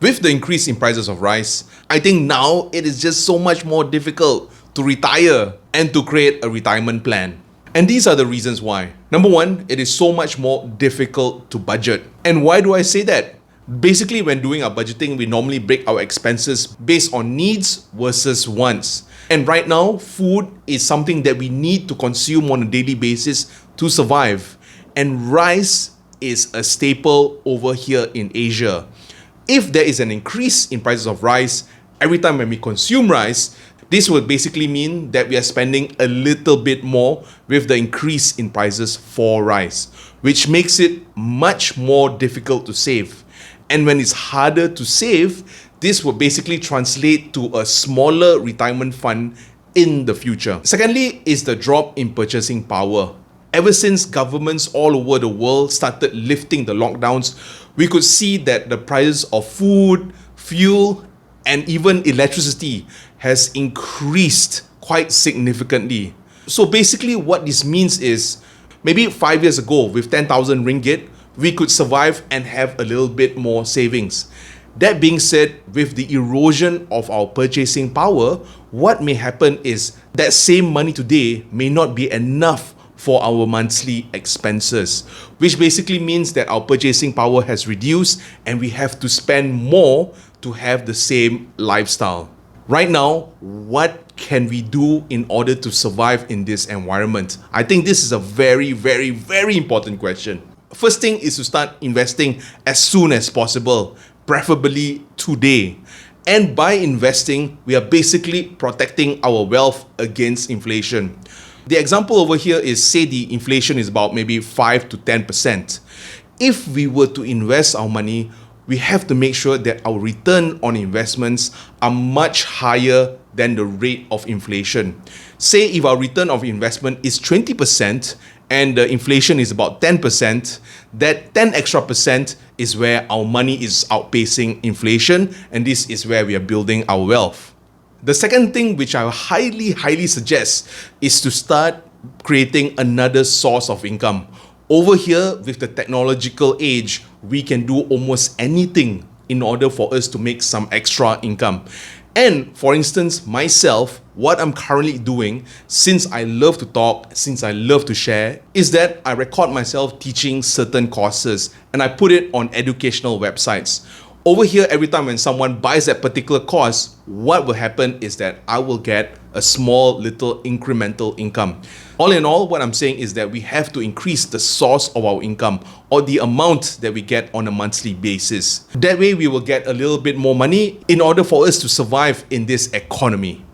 With the increase in prices of rice, I think now it is just so much more difficult to retire and to create a retirement plan. And these are the reasons why. Number one, it is so much more difficult to budget. And why do I say that? Basically, when doing our budgeting, we normally break our expenses based on needs versus wants. And right now, food is something that we need to consume on a daily basis to survive. And rice is a staple over here in Asia. If there is an increase in prices of rice, every time when we consume rice, this would basically mean that we are spending a little bit more with the increase in prices for rice, which makes it much more difficult to save. And when it's harder to save, this will basically translate to a smaller retirement fund in the future. Secondly is the drop in purchasing power. Ever since governments all over the world started lifting the lockdowns, we could see that the prices of food, fuel, and even electricity has increased quite significantly. So basically what this means is, maybe 5 years ago with 10,000 ringgit, we could survive and have a little bit more savings. That being said, with the erosion of our purchasing power, what may happen is that same money today may not be enough for our monthly expenses, which basically means that our purchasing power has reduced and we have to spend more to have the same lifestyle. Right now, what can we do in order to survive in this environment? I think this is a very, very, very important question. First thing is to start investing as soon as possible, preferably today. And by investing, we are basically protecting our wealth against inflation. The example over here is, say the inflation is about maybe 5 to 10%. If we were to invest our money, we have to make sure that our return on investments are much higher than the rate of inflation. Say if our return of investment is 20% and the inflation is about 10%, that 10 extra percent is where our money is outpacing inflation, and this is where we are building our wealth. The second thing which I highly suggest is to start creating another source of income. Over here, with the technological age, we can do almost anything in order for us to make some extra income. And for instance, myself, what I'm currently doing, since I love to talk, since I love to share, is that I record myself teaching certain courses and I put it on educational websites. Over here, every time when someone buys that particular course, what will happen is that I will get a small little incremental income. All in all, what I'm saying is that we have to increase the source of our income or the amount that we get on a monthly basis. That way, we will get a little bit more money in order for us to survive in this economy.